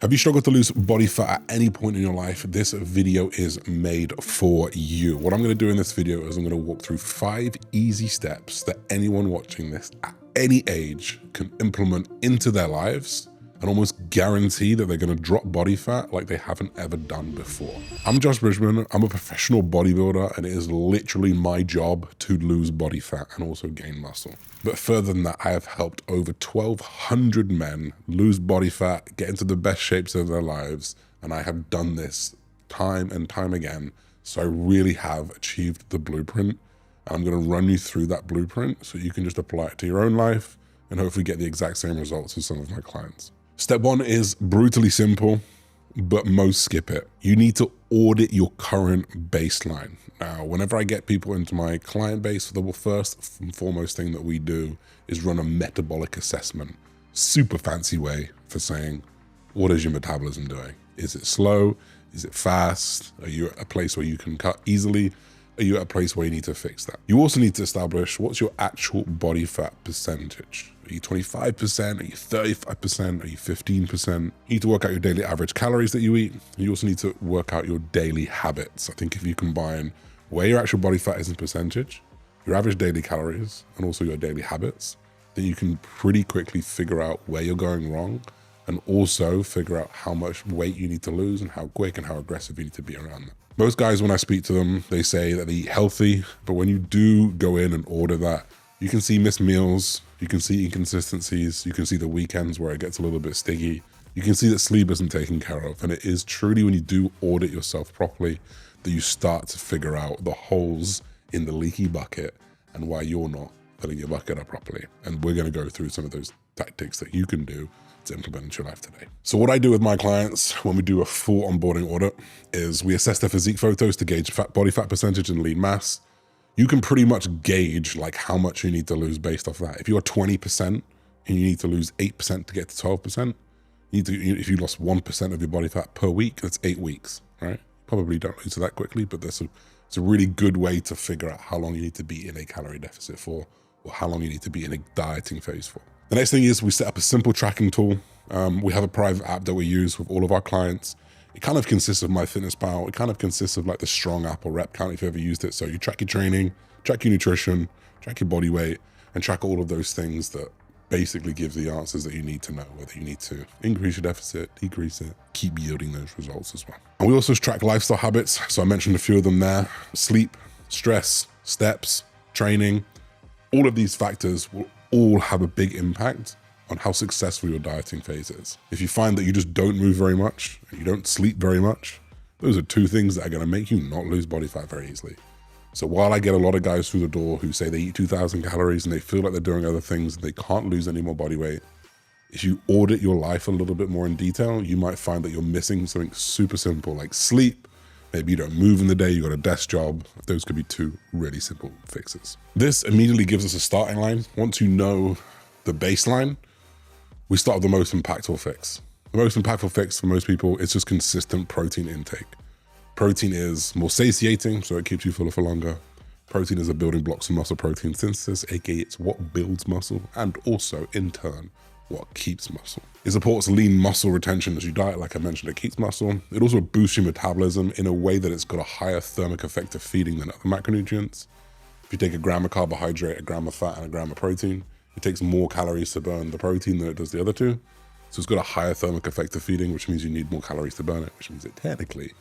Have you struggled to lose body fat at any point in your life? This video is made for you. What I'm going to do in this video is I'm going to walk through 5 easy steps that anyone watching this at any age can implement into their lives and almost guarantee that they're going to drop body fat like they haven't ever done before. I'm Josh Bridgman. I'm a professional bodybuilder, and it is literally my job to lose body fat and also gain muscle. But further than that, I have helped over 1,200 men lose body fat, get into the best shapes of their lives, and I have done this time and time again. So I really have achieved the blueprint. I'm going to run you through that blueprint so you can just apply it to your own life and hopefully get the exact same results as some of my clients. Step 1 is brutally simple, but most skip it. You need to audit your current baseline. Now, whenever I get people into my client base, the first and foremost thing that we do is run a metabolic assessment. Super fancy way for saying, what is your metabolism doing? Is it slow? Is it fast? Are you at a place where you can cut easily? Are you at a place where you need to fix that? You also need to establish what's your actual body fat percentage. Are you 25%? Are you 35%? Are you 15%? You need to work out your daily average calories that you eat. You also need to work out your daily habits. I think if you combine where your actual body fat is in percentage, your average daily calories, and also your daily habits, then you can pretty quickly figure out where you're going wrong and also figure out how much weight you need to lose and how quick and how aggressive you need to be around that. Most guys, when I speak to them, they say that they eat healthy, but when you do go in and order that, you can see missed meals, you can see inconsistencies, you can see the weekends where it gets a little bit sticky, you can see that sleep isn't taken care of, and it is truly when you do audit yourself properly that you start to figure out the holes in the leaky bucket and why you're not filling your bucket up properly. And we're gonna go through some of those tactics that you can do to implement into your life today. So what I do with my clients when we do a full onboarding audit is we assess their physique photos to gauge body fat percentage and lean mass. You can pretty much gauge like how much you need to lose based off that. If you're 20% and you need to lose 8% to get to 12%, if you lost 1% of your body fat per week, that's 8 weeks, right? Probably don't lose it that quickly, but it's a really good way to figure out how long you need to be in a calorie deficit for, or how long you need to be in a dieting phase for. The next thing is we set up a simple tracking tool. We have a private app that we use with all of our clients. It kind of consists of MyFitnessPal. It kind of consists of like the Strong app or Rep Count if you ever used it. So you track your training, track your nutrition, track your body weight, and track all of those things that basically gives the answers that you need to know, whether you need to increase your deficit, decrease it, keep yielding those results as well. And we also track lifestyle habits. So I mentioned a few of them there: sleep, stress, steps, training. All of these factors will all have a big impact on how successful your dieting phase is. If you find that you just don't move very much, and you don't sleep very much, those are 2 things that are gonna make you not lose body fat very easily. So while I get a lot of guys through the door who say they eat 2,000 calories and they feel like they're doing other things and they can't lose any more body weight, if you audit your life a little bit more in detail, you might find that you're missing something super simple like sleep. Maybe you don't move in the day, you got a desk job. Those could be 2 really simple fixes. This immediately gives us a starting line. Once you know the baseline, we start with the most impactful fix. The most impactful fix for most people is just consistent protein intake. Protein is more satiating, so it keeps you fuller for longer. Protein is a building block for muscle protein synthesis, aka it's what builds muscle, and also in turn, what keeps muscle. It supports lean muscle retention as you diet, like I mentioned, it keeps muscle. It also boosts your metabolism in a way that it's got a higher thermic effect of feeding than other macronutrients. If you take a gram of carbohydrate, a gram of fat, and a gram of protein, it takes more calories to burn the protein than it does the other 2. So it's got a higher thermic effect of feeding, which means you need more calories to burn it, which means it technically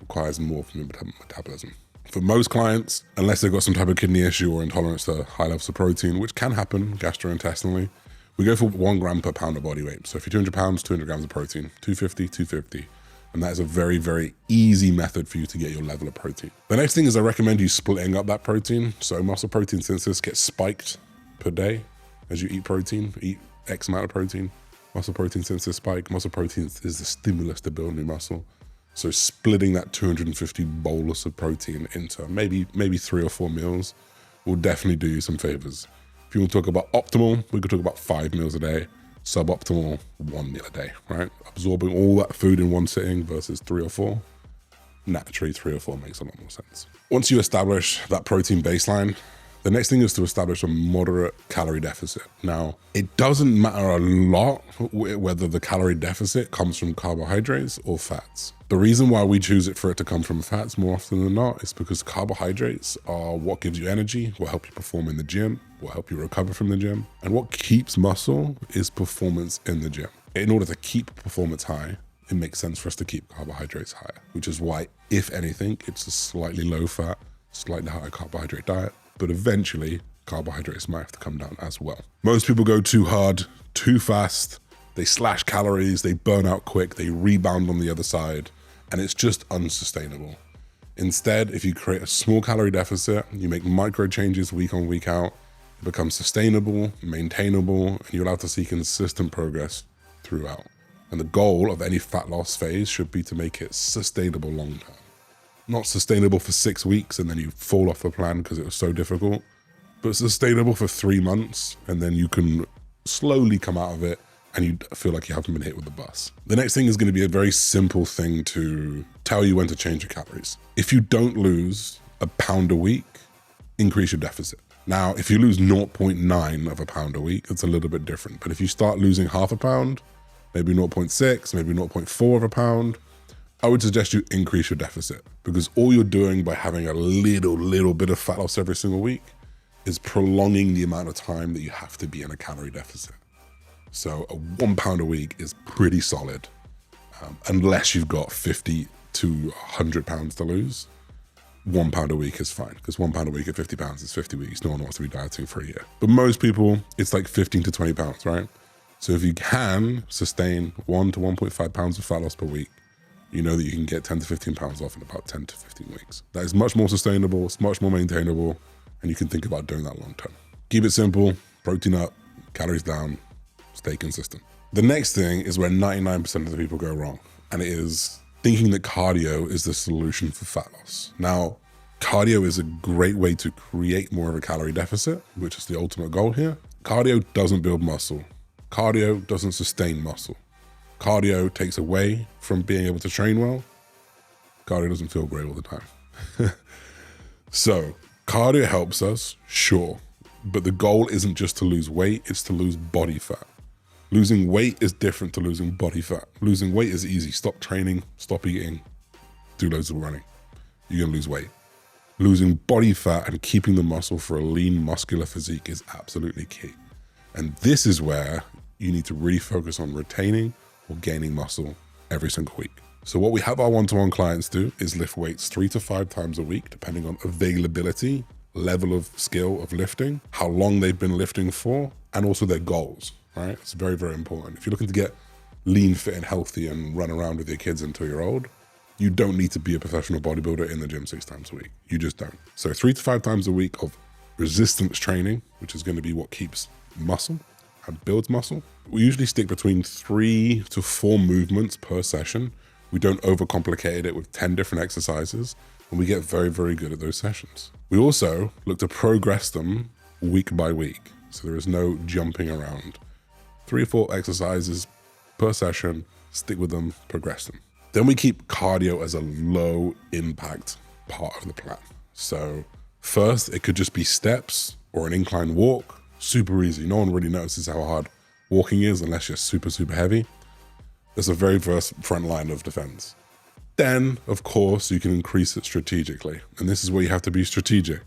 requires more from your metabolism. For most clients, unless they've got some type of kidney issue or intolerance to high levels of protein, which can happen gastrointestinally, we go for 1 gram per pound of body weight. So if you're 200 pounds, 200 grams of protein, 250, 250. And that is a very, very easy method for you to get your level of protein. The next thing is I recommend you splitting up that protein. So muscle protein synthesis gets spiked per day as you eat protein, eat X amount of protein. Muscle protein synthesis spike. Muscle protein is the stimulus to build new muscle. So splitting that 250 bolus of protein into maybe 3 or 4 meals will definitely do you some favors. If you want to talk about optimal, we could talk about 5 meals a day. Suboptimal, 1 meal a day, right? Absorbing all that food in one sitting versus 3 or 4. Naturally, 3 or 4 makes a lot more sense. Once you establish that protein baseline, The next thing is to establish a moderate calorie deficit. Now, it doesn't matter a lot whether the calorie deficit comes from carbohydrates or fats. The reason why we choose it for it to come from fats more often than not is because carbohydrates are what gives you energy, what help you perform in the gym, what help you recover from the gym. And what keeps muscle is performance in the gym. In order to keep performance high, it makes sense for us to keep carbohydrates higher, which is why, if anything, it's a slightly low fat, slightly higher carbohydrate diet. But eventually, carbohydrates might have to come down as well. Most people go too hard, too fast. They slash calories, they burn out quick, they rebound on the other side, and it's just unsustainable. Instead, if you create a small calorie deficit, you make micro changes week on, week out, it becomes sustainable, maintainable, and you're allowed to see consistent progress throughout. And the goal of any fat loss phase should be to make it sustainable long term. Not sustainable for 6 weeks and then you fall off the plan because it was so difficult, but sustainable for 3 months and then you can slowly come out of it and you feel like you haven't been hit with the bus. The next thing is going to be a very simple thing to tell you when to change your calories. If you don't lose a pound a week, increase your deficit. Now, if you lose 0.9 of a pound a week, it's a little bit different. But if you start losing half a pound, maybe 0.6, maybe 0.4 of a pound, I would suggest you increase your deficit, because all you're doing by having a little bit of fat loss every single week is prolonging the amount of time that you have to be in a calorie deficit. So a 1 pound a week is pretty solid, unless you've got 50 to 100 pounds to lose. 1 pound a week is fine, because 1 pound a week at 50 pounds is 50 weeks. No one wants to be dieting for a year. But most people, it's like 15 to 20 pounds, right? So if you can sustain 1 to 1.5 pounds of fat loss per week, you know that you can get 10 to 15 pounds off in about 10 to 15 weeks. That is much more sustainable, it's much more maintainable, and you can think about doing that long term. Keep it simple, protein up, calories down, stay consistent. The next thing is where 99% of the people go wrong, and it is thinking that cardio is the solution for fat loss. Now, cardio is a great way to create more of a calorie deficit, which is the ultimate goal here. Cardio doesn't build muscle. Cardio doesn't sustain muscle. Cardio takes away from being able to train well. Cardio doesn't feel great all the time. So cardio helps us, sure, but the goal isn't just to lose weight, it's to lose body fat. Losing weight is different to losing body fat. Losing weight is easy. Stop training, stop eating, do loads of running. You're gonna lose weight. Losing body fat and keeping the muscle for a lean, muscular physique is absolutely key. And this is where you need to really focus on retaining or gaining muscle every single week. So what we have our one-to-one clients do is lift weights 3 to 5 times a week, depending on availability, level of skill of lifting, how long they've been lifting for, and also their goals, right? It's very, very important. If you're looking to get lean, fit, and healthy and run around with your kids until you're old, you don't need to be a professional bodybuilder in the gym 6 times a week. You just don't. So 3 to 5 times a week of resistance training, which is going to be what keeps muscle and builds muscle. We usually stick between 3 to 4 movements per session. We don't overcomplicate it with 10 different exercises, and we get very, very good at those sessions. We also look to progress them week by week. So there is no jumping around. 3 or 4 exercises per session, stick with them, progress them. Then we keep cardio as a low impact part of the plan. So first, it could just be steps or an incline walk, super easy. No one really notices how hard walking is unless you're super, super heavy. That's a very first front line of defense. Then, of course, you can increase it strategically. And this is where you have to be strategic.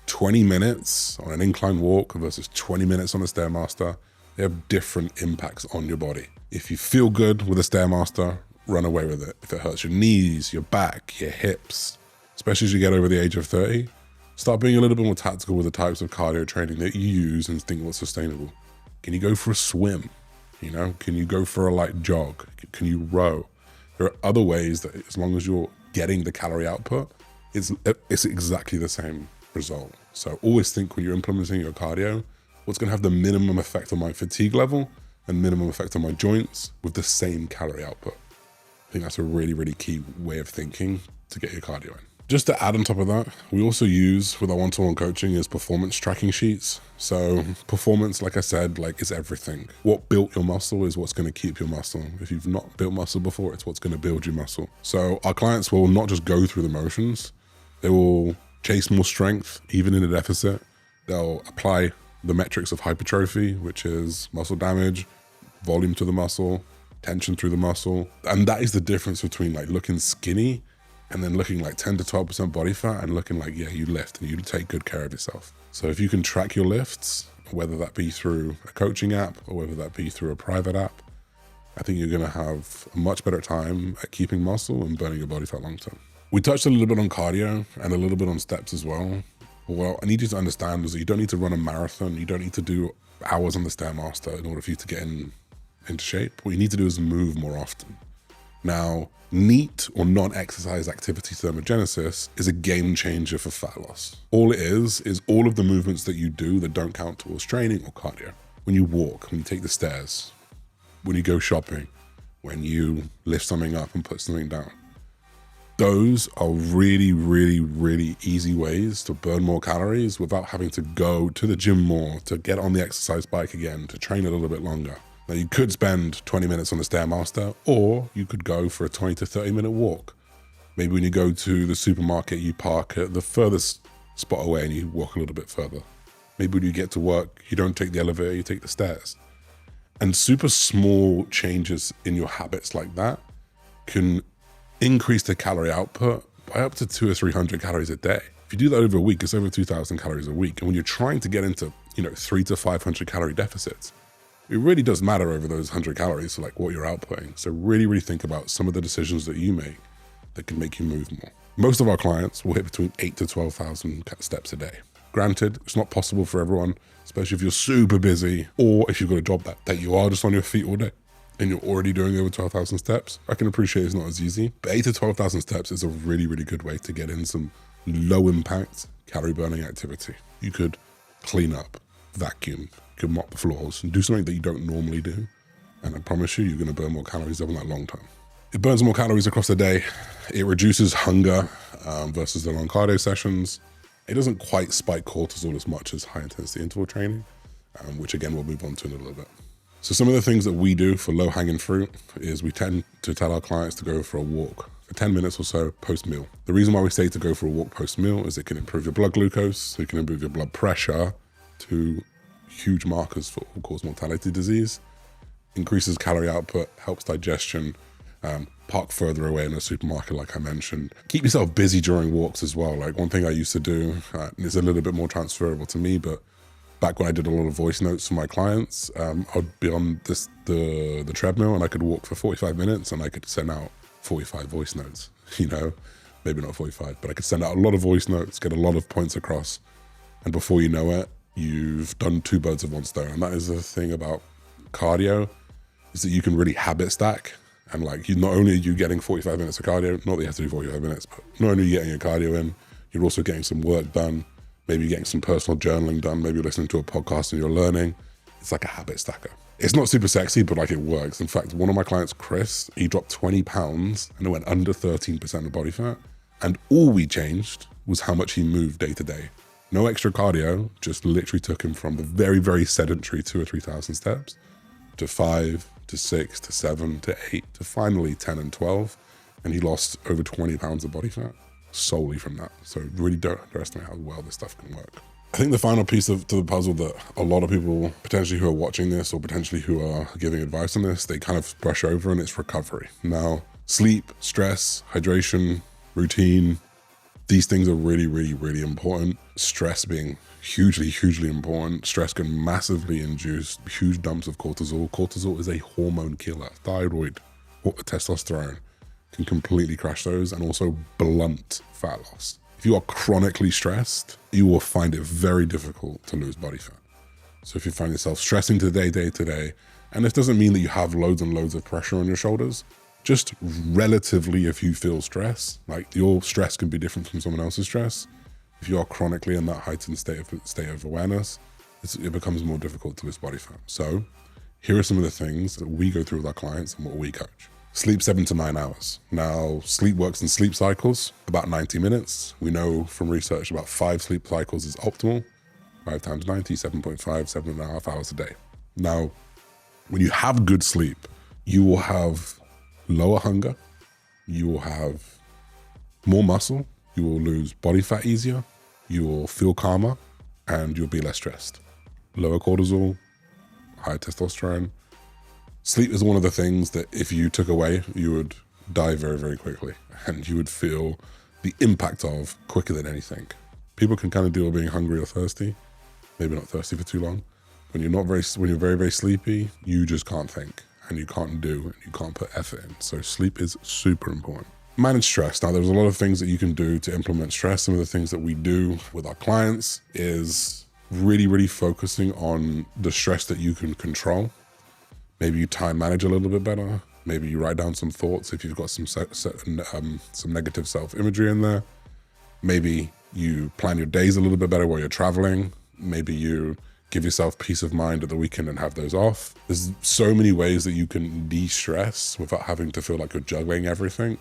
20 minutes on an incline walk versus 20 minutes on a Stairmaster, they have different impacts on your body. If you feel good with a Stairmaster, run away with it. If it hurts your knees, your back, your hips, especially as you get over the age of 30, start being a little bit more tactical with the types of cardio training that you use and think what's sustainable. Can you go for a swim? You know, can you go for a light jog? Can you row? There are other ways that as long as you're getting the calorie output, it's exactly the same result. So always think when you're implementing your cardio, what's gonna have the minimum effect on my fatigue level and minimum effect on my joints with the same calorie output. I think that's a really, really key way of thinking to get your cardio in. Just to add on top of that, we also use with our one-to-one coaching is performance tracking sheets. So performance, like I said, is everything. What built your muscle is what's gonna keep your muscle. If you've not built muscle before, it's what's gonna build your muscle. So our clients will not just go through the motions, they will chase more strength, even in a deficit. They'll apply the metrics of hypertrophy, which is muscle damage, volume to the muscle, tension through the muscle. And that is the difference between like looking skinny and then looking like 10 to 12% body fat and looking like, yeah, you lift and you take good care of yourself. So if you can track your lifts, whether that be through a coaching app or whether that be through a private app, I think you're gonna have a much better time at keeping muscle and burning your body fat long term. We touched a little bit on cardio and a little bit on steps as well. Well, I need you to understand is that you don't need to run a marathon. You don't need to do hours on the Stairmaster in order for you to get into shape. What you need to do is move more often. Now, NEAT or non-exercise activity thermogenesis is a game changer for fat loss. All it is all of the movements that you do that don't count towards training or cardio. When you walk, when you take the stairs, when you go shopping, when you lift something up and put something down. Those are really, really, really easy ways to burn more calories without having to go to the gym more, to get on the exercise bike again, to train a little bit longer. Now you could spend 20 minutes on the Stairmaster, or you could go for a 20 to 30 minute walk. Maybe when you go to the supermarket, you park at the furthest spot away and you walk a little bit further. Maybe when you get to work, you don't take the elevator, you take the stairs. And super small changes in your habits like that can increase the calorie output by up to 200 or 300 calories a day. If you do that over a week, it's over 2,000 calories a week. And when you're trying to get into, 300 to 500 calorie deficits, it really does matter over those 100 calories, so like what you're outputting. So really, really think about some of the decisions that you make that can make you move more. Most of our clients will hit between 8 to 12,000 steps a day. Granted, it's not possible for everyone, especially if you're super busy or if you've got a job that you are just on your feet all day and you're already doing over 12,000 steps. I can appreciate it's not as easy, but 8 to 12,000 steps is a really, really good way to get in some low impact calorie burning activity. You could clean up, vacuum, you could mop the floors and do something that you don't normally do. And I promise you, you're gonna burn more calories over that long term. It burns more calories across the day. It reduces hunger versus the long cardio sessions. It doesn't quite spike cortisol as much as high intensity interval training, which again, we'll move on to in a little bit. So some of the things that we do for low hanging fruit is we tend to tell our clients to go for a walk for 10 minutes or so post-meal. The reason why we say to go for a walk post-meal is it can improve your blood glucose, it can improve your blood pressure, two huge markers for all-cause mortality disease, increases calorie output, helps digestion, park further away in a supermarket like I mentioned. Keep yourself busy during walks as well. Like one thing I used to do, is a little bit more transferable to me, but back when I did a lot of voice notes for my clients, I'd be on the treadmill and I could walk for 45 minutes and I could send out 45 voice notes, maybe not 45, but I could send out a lot of voice notes, get a lot of points across. And before you know it, you've done 2 birds with 1 stone. And that is the thing about cardio, is that you can really habit stack. And like, not only are you getting 45 minutes of cardio, not that you have to do 45 minutes, but not only are you getting your cardio in, you're also getting some work done. Maybe you're getting some personal journaling done. Maybe you're listening to a podcast and you're learning. It's like a habit stacker. It's not super sexy, but like it works. In fact, one of my clients, Chris, he dropped 20 pounds and it went under 13% of body fat. And all we changed was how much he moved day to day. No extra cardio, just literally took him from the very, very sedentary 2,000 or 3,000 steps to 5 to 6 to 7 to 8 to finally 10 and 12. And he lost over 20 pounds of body fat solely from that. So really don't underestimate how well this stuff can work. I think the final piece to the puzzle that a lot of people potentially who are watching this or potentially who are giving advice on this, they kind of brush over, and it's recovery. Now, sleep, stress, hydration, routine, these things are really, really, really important. Stress being hugely, hugely important. Stress can massively induce huge dumps of cortisol. Cortisol is a hormone killer. Thyroid, or testosterone, can completely crash those and also blunt fat loss. If you are chronically stressed, you will find it very difficult to lose body fat. So if you find yourself stressing day to day, and this doesn't mean that you have loads and loads of pressure on your shoulders, just relatively, if you feel stress, like your stress can be different from someone else's stress. If you are chronically in that heightened state of awareness, it becomes more difficult to lose body fat. So here are some of the things that we go through with our clients and what we coach. Sleep 7 to 9 hours. Now, sleep works in sleep cycles, about 90 minutes. We know from research about 5 sleep cycles is optimal. 5 times 90, 7.5, 7.5 hours a day. Now, when you have good sleep, you will have lower hunger, you will have more muscle, you will lose body fat easier, you will feel calmer, and you'll be less stressed. Lower cortisol, higher testosterone. Sleep is one of the things that if you took away, you would die very, very quickly, and you would feel the impact of quicker than anything. People can kind of deal with being hungry or thirsty, maybe not thirsty for too long. When you're very, very sleepy, you just can't think, and you can't do, and you can't put effort in. So sleep is super important. Manage stress. Now, there's a lot of things that you can do to implement stress. Some of the things that we do with our clients is really, really focusing on the stress that you can control. Maybe you time manage a little bit better. Maybe you write down some thoughts if you've got some negative self-imagery in there. Maybe you plan your days a little bit better while you're traveling. Maybe you give yourself peace of mind at the weekend and have those off. There's so many ways that you can de-stress without having to feel like you're juggling everything.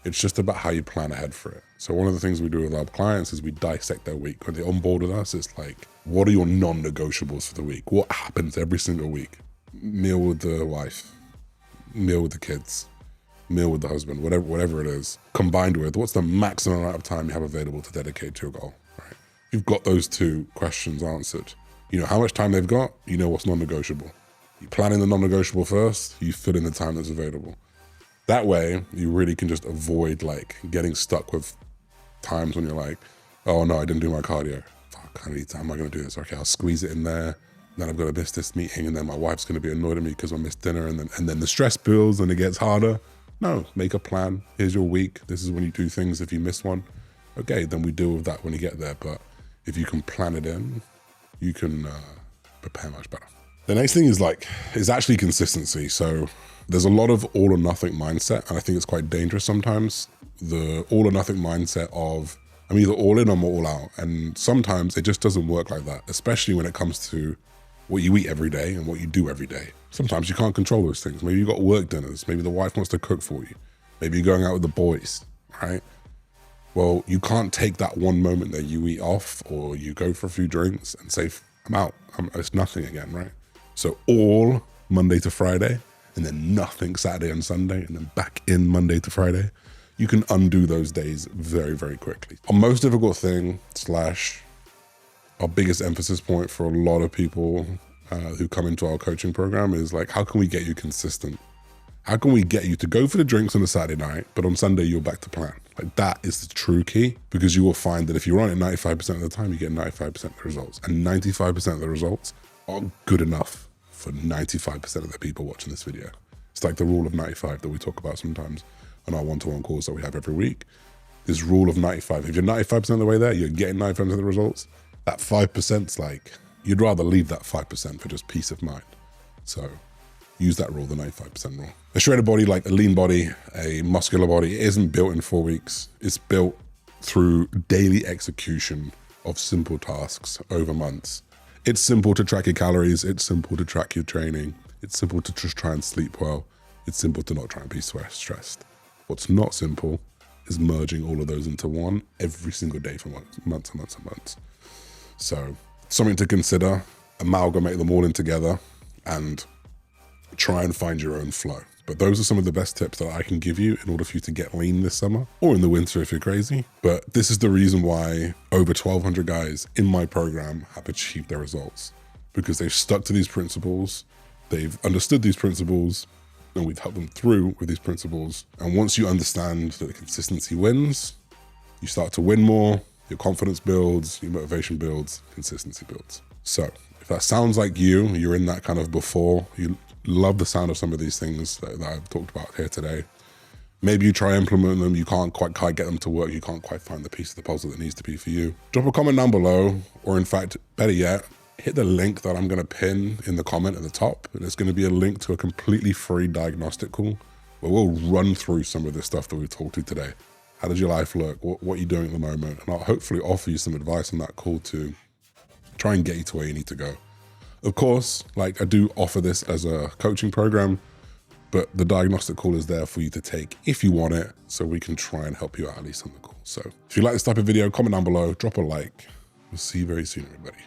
It's just about how you plan ahead for it. So one of the things we do with our clients is we dissect their week. When they onboard with us, it's like, what are your non-negotiables for the week? What happens every single week? Meal with the wife, meal with the kids, meal with the husband, whatever it is, combined with what's the maximum amount of time you have available to dedicate to your goal, right? If you've got those two questions answered, you know how much time they've got, you know what's non-negotiable. You plan in the non-negotiable first, you fill in the time that's available. That way, you really can just avoid like getting stuck with times when you're like, oh no, I didn't do my cardio. Fuck, how am I gonna do this? Okay, I'll squeeze it in there. Then I'm gonna miss this meeting, and then my wife's gonna be annoyed at me because I missed dinner, and then the stress builds and it gets harder. No, make a plan. Here's your week. This is when you do things. If you miss one, okay, then we deal with that when you get there. But if you can plan it in, you can prepare much better. The next thing is actually consistency. So there's a lot of all or nothing mindset, and I think it's quite dangerous sometimes. The all or nothing mindset of I'm either all in or I'm all out, and sometimes it just doesn't work like that, especially when it comes to what you eat every day and what you do every day. Sometimes you can't control those things. Maybe you've got work dinners. Maybe the wife wants to cook for you. Maybe you're going out with the boys, right? Well, you can't take that one moment that you eat off or you go for a few drinks and say, I'm out. It's nothing again, right? So all Monday to Friday, and then nothing Saturday and Sunday, and then back in Monday to Friday. You can undo those days very, very quickly. Our most difficult thing / our biggest emphasis point for a lot of people who come into our coaching program is like, how can we get you consistent? How can we get you to go for the drinks on a Saturday night, but on Sunday you're back to plan? Like that is the true key, because you will find that if you run it 95% of the time, you get 95% of the results, and 95% of the results are good enough for 95% of the people watching this video. It's like the rule of 95 that we talk about sometimes on our one-to-one calls that we have every week. This rule of 95, if you're 95% of the way there, you're getting 95% of the results. That 5%'s like, you'd rather leave that 5% for just peace of mind. So use that rule, the 95% rule. A shredded body, like a lean body, a muscular body, it isn't built in 4 weeks. It's built through daily execution of simple tasks over months. It's simple to track your calories. It's simple to track your training. It's simple to just try and sleep well. It's simple to not try and be stressed. What's not simple is merging all of those into one every single day for months and months and months. So something to consider, amalgamate them all in together and try and find your own flow. But those are some of the best tips that I can give you in order for you to get lean this summer, or in the winter if you're crazy. But this is the reason why over 1,200 guys in my program have achieved their results, because they've stuck to these principles, they've understood these principles, and we've helped them through with these principles. And once you understand that the consistency wins, you start to win more, your confidence builds, your motivation builds, consistency builds. So if that sounds like you're in that kind of before, you love the sound of some of these things that I've talked about here today. Maybe you try implement them, you can't quite get them to work, you can't quite find the piece of the puzzle that needs to be for you. Drop a comment down below, or in fact, better yet, hit the link that I'm gonna pin in the comment at the top. And it's gonna be a link to a completely free diagnostic call where we'll run through some of this stuff that we've talked to today. How does your life look? What are you doing at the moment? And I'll hopefully offer you some advice on that call to try and get you to where you need to go. Of course, like I do offer this as a coaching program, but the diagnostic call is there for you to take if you want it, so we can try and help you out at least on the call. So if you like this type of video, comment down below, drop a like. We'll see you very soon, everybody.